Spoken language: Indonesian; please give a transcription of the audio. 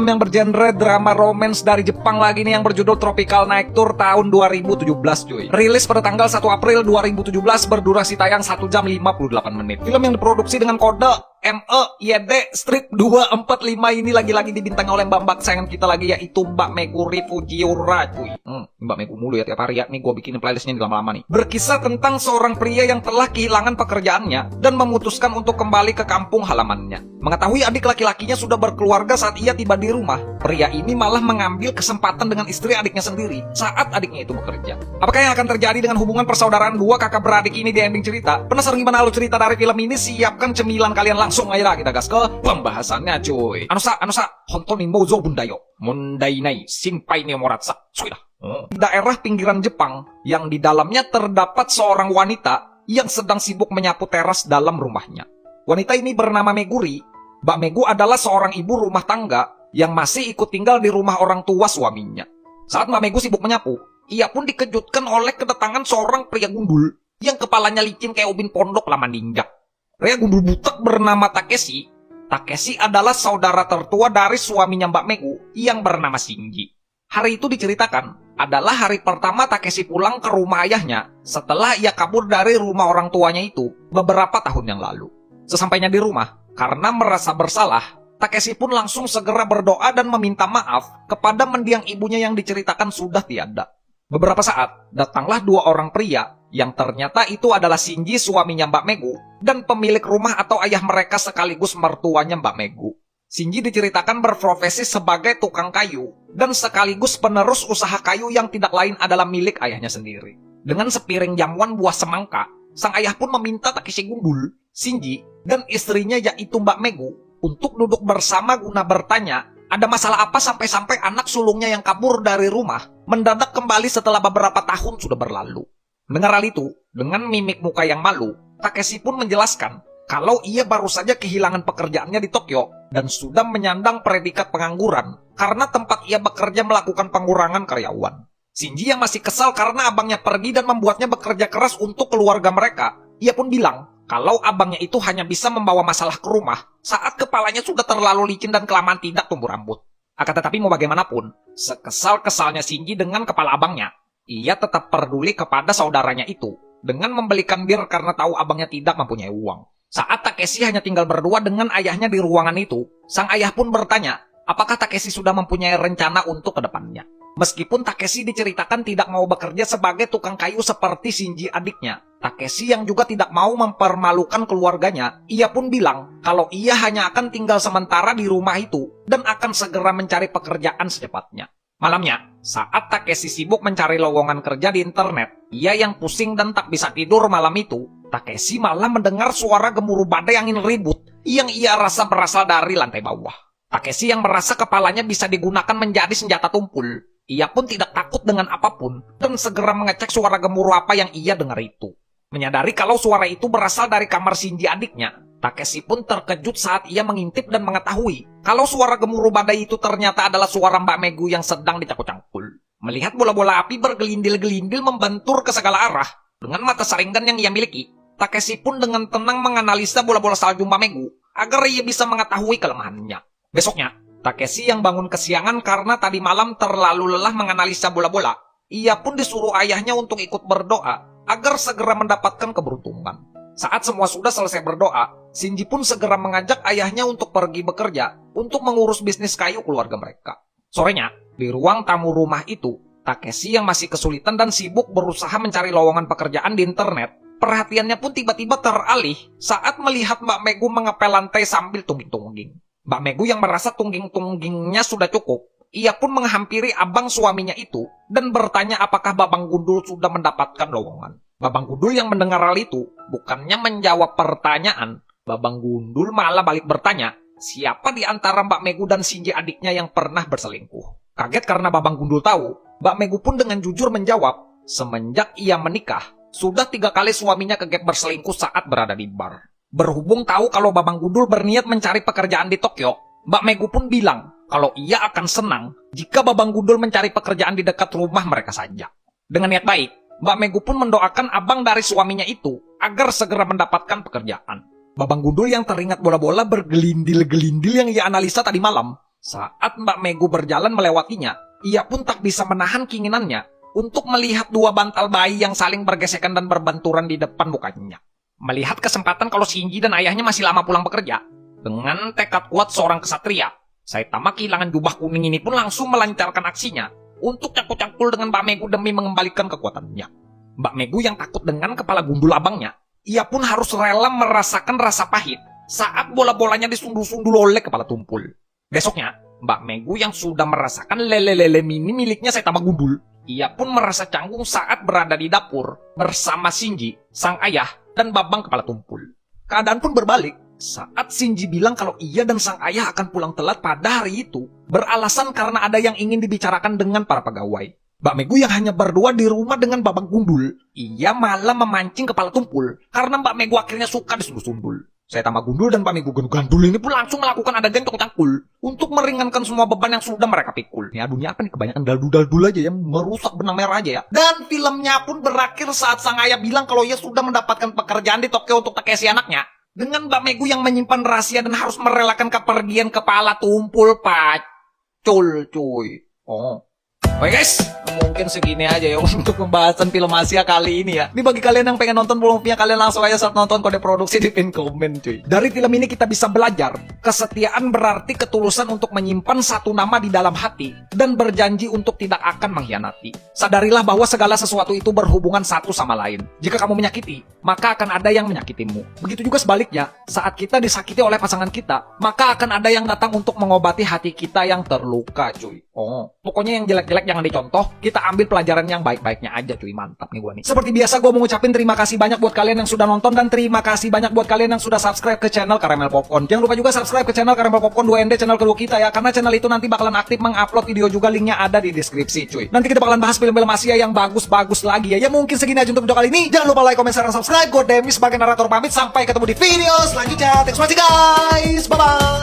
film yang bergenre drama romance dari Jepang lagi nih yang berjudul Tropical Night Tour tahun 2017 cuy. Rilis pada tanggal 1 April 2017 berdurasi tayang 1 jam 58 menit. Film yang diproduksi dengan kode MEYD strip 245 ini lagi-lagi dibintangi oleh mbak-mbak kesayangan kita lagi, yaitu Mbak Meguri Fujiura cuy. Mbak Megu mulu ya tiap hari ya. Nih gue bikinin playlistnya nih lama-lama nih. Berkisah tentang seorang pria yang telah kehilangan pekerjaannya dan memutuskan untuk kembali ke kampung halamannya. Mengetahui adik laki-lakinya sudah berkeluarga saat ia tiba di rumah, pria ini malah mengambil kesempatan dengan istri adiknya sendiri saat adiknya itu bekerja. Apakah yang akan terjadi dengan hubungan persaudaraan dua kakak beradik ini di ending cerita? Penasaran gimana alur cerita dari film ini? Siapkan cemilan kalian, langsung aja kita gas ke pembahasannya cuy. Anusa, hontonin mozo bundayo. Mondai nai, shinpai ni moratsa. Sudah. Daerah pinggiran Jepang yang di dalamnya terdapat seorang wanita yang sedang sibuk menyapu teras dalam rumahnya. Wanita ini bernama Meguri. Mbak Megu adalah seorang ibu rumah tangga yang masih ikut tinggal di rumah orang tua suaminya. Saat Mbak Megu sibuk menyapu, ia pun dikejutkan oleh kedatangan seorang pria gundul yang kepalanya licin kayak ubin pondok lama ninja. Pria gundul butek bernama Takeshi. Takeshi adalah saudara tertua dari suaminya Mbak Megu yang bernama Shinji. Hari itu diceritakan adalah hari pertama Takeshi pulang ke rumah ayahnya setelah ia kabur dari rumah orang tuanya itu beberapa tahun yang lalu. Sesampainya di rumah, karena merasa bersalah, Takeshi pun langsung segera berdoa dan meminta maaf kepada mendiang ibunya yang diceritakan sudah tiada. Beberapa saat, datanglah dua orang pria yang ternyata itu adalah Shinji suaminya Mbak Megu dan pemilik rumah atau ayah mereka sekaligus mertuanya Mbak Megu. Shinji diceritakan berprofesi sebagai tukang kayu dan sekaligus penerus usaha kayu yang tidak lain adalah milik ayahnya sendiri. Dengan sepiring jamuan buah semangka, sang ayah pun meminta Takeshi gundul, Shinji, dan istrinya yaitu Mbak Megu untuk duduk bersama guna bertanya ada masalah apa sampai-sampai anak sulungnya yang kabur dari rumah mendadak kembali setelah beberapa tahun sudah berlalu. Mendengar hal itu, dengan mimik muka yang malu, Takeshi pun menjelaskan kalau ia baru saja kehilangan pekerjaannya di Tokyo dan sudah menyandang predikat pengangguran karena tempat ia bekerja melakukan pengurangan karyawan. Shinji yang masih kesal karena abangnya pergi dan membuatnya bekerja keras untuk keluarga mereka, ia pun bilang kalau abangnya itu hanya bisa membawa masalah ke rumah saat kepalanya sudah terlalu licin dan kelamaan tidak tumbuh rambut. Akan tetapi mau bagaimanapun, sekesal-kesalnya Shinji dengan kepala abangnya, ia tetap peduli kepada saudaranya itu dengan membelikan bir karena tahu abangnya tidak mempunyai uang. Saat Takeshi hanya tinggal berdua dengan ayahnya di ruangan itu, sang ayah pun bertanya apakah Takeshi sudah mempunyai rencana untuk kedepannya. Meskipun Takeshi diceritakan tidak mau bekerja sebagai tukang kayu seperti Shinji adiknya, Takeshi yang juga tidak mau mempermalukan keluarganya, ia pun bilang kalau ia hanya akan tinggal sementara di rumah itu dan akan segera mencari pekerjaan secepatnya. Malamnya, saat Takeshi sibuk mencari lowongan kerja di internet, ia yang pusing dan tak bisa tidur malam itu, Takeshi malah mendengar suara gemuruh badai angin ribut yang ia rasa berasal dari lantai bawah. Takeshi yang merasa kepalanya bisa digunakan menjadi senjata tumpul, ia pun tidak takut dengan apapun dan segera mengecek suara gemuruh apa yang ia dengar itu. Menyadari kalau suara itu berasal dari kamar Shinji adiknya, Takeshi pun terkejut saat ia mengintip dan mengetahui kalau suara gemuruh badai itu ternyata adalah suara Mbak Megu yang sedang dicangkul-cangkul. Melihat bola-bola api bergelindil-gelindil membentur ke segala arah dengan mata saringan yang ia miliki, Takeshi pun dengan tenang menganalisa bola-bola salju Mbak Megu agar ia bisa mengetahui kelemahannya. Besoknya, Takeshi yang bangun kesiangan karena tadi malam terlalu lelah menganalisa bola-bola, ia pun disuruh ayahnya untuk ikut berdoa agar segera mendapatkan keberuntungan. Saat semua sudah selesai berdoa, Shinji pun segera mengajak ayahnya untuk pergi bekerja untuk mengurus bisnis kayu keluarga mereka. Sorenya, di ruang tamu rumah itu, Takeshi yang masih kesulitan dan sibuk berusaha mencari lowongan pekerjaan di internet, perhatiannya pun tiba-tiba teralih saat melihat Mbak Megu mengepel lantai sambil tungging-tungging. Mbak Megu yang merasa tungging-tunggingnya sudah cukup, ia pun menghampiri abang suaminya itu dan bertanya apakah Babang Gundul sudah mendapatkan lowongan. Babang Gundul yang mendengar hal itu, bukannya menjawab pertanyaan, Babang Gundul malah balik bertanya, siapa di antara Mbak Megu dan Shinji adiknya yang pernah berselingkuh. Kaget karena Babang Gundul tahu, Mbak Megu pun dengan jujur menjawab, semenjak ia menikah, sudah 3 kali suaminya kegep berselingkuh saat berada di bar. Berhubung tahu kalau Babang Gundul berniat mencari pekerjaan di Tokyo, Mbak Megu pun bilang kalau ia akan senang jika Babang Gundul mencari pekerjaan di dekat rumah mereka saja. Dengan niat baik, Mbak Megu pun mendoakan abang dari suaminya itu agar segera mendapatkan pekerjaan. Babang Gundul yang teringat bola-bola bergelindil-gelindil yang ia analisa tadi malam, Saat Mbak Megu berjalan melewatinya, ia pun tak bisa menahan keinginannya untuk melihat dua bantal bayi yang saling bergesekan dan berbenturan di depan mukanya. Melihat kesempatan kalau Shinji dan ayahnya masih lama pulang bekerja, dengan tekad kuat seorang kesatria, Saitama kehilangan jubah kuning ini pun langsung melancarkan aksinya untuk cangkul-cangkul dengan Mbak Megu demi mengembalikan kekuatannya. Mbak Megu yang takut dengan kepala gundul abangnya, ia pun harus rela merasakan rasa pahit saat bola-bolanya disundul-sundul oleh kepala tumpul. Besoknya, Mbak Megu yang sudah merasakan lele-lele mini miliknya Saitama gundul, ia pun merasa canggung saat berada di dapur bersama Shinji, sang ayah, dan Babang kepala tumpul. Keadaan pun berbalik saat Shinji bilang kalau ia dan sang ayah akan pulang telat pada hari itu, beralasan karena ada yang ingin dibicarakan dengan para pegawai. Mbak Megu yang hanya berdua di rumah dengan Babang gundul, ia malah memancing kepala tumpul karena Mbak Megu akhirnya suka disundul-sundul. Saitama gundul dan Mbak Megu gandul ini pun langsung melakukan adegan cangkul untuk meringankan semua beban yang sudah mereka pikul. Ya dunia apa nih, kebanyakan daldul-daldul aja yang merusak benang merah aja ya. Dan filmnya pun berakhir saat sang ayah bilang kalau ia sudah mendapatkan pekerjaan di Tokyo untuk Takeshi anaknya. Dengan Mbak Megu yang menyimpan rahasia dan harus merelakan kepergian kepala tumpul pacul cuy. Oke guys, mungkin segini aja ya untuk pembahasan film Asia kali ini ya. Ini bagi kalian yang pengen nonton filmnya, kalian langsung aja saat nonton kode produksi di pin komen cuy. Dari film ini kita bisa belajar, kesetiaan berarti ketulusan untuk menyimpan satu nama di dalam hati dan berjanji untuk tidak akan mengkhianati. Sadarilah bahwa segala sesuatu itu berhubungan satu sama lain. Jika kamu menyakiti, maka akan ada yang menyakitimu. Begitu juga sebaliknya, saat kita disakiti oleh pasangan kita, maka akan ada yang datang untuk mengobati hati kita yang terluka cuy. Pokoknya yang jelek-jelek jangan dicontoh, kita ambil pelajaran yang baik-baiknya aja cuy. Mantap nih gua nih. Seperti biasa gua mau ngucapin terima kasih banyak buat kalian yang sudah nonton dan terima kasih banyak buat kalian yang sudah subscribe ke channel Caramel Popcorn. Jangan lupa juga subscribe ke channel Caramel Popcorn 2ND, channel kedua kita ya, karena channel itu nanti bakalan aktif mengupload video juga, linknya ada di deskripsi cuy. Nanti kita bakalan bahas film-film Asia yang bagus-bagus lagi ya. Ya mungkin segini aja untuk video kali ini. Jangan lupa like, comment, share, dan subscribe. Gue Demi sebagai narator pamit, sampai ketemu di video selanjutnya. Thanks for watching guys, bye bye.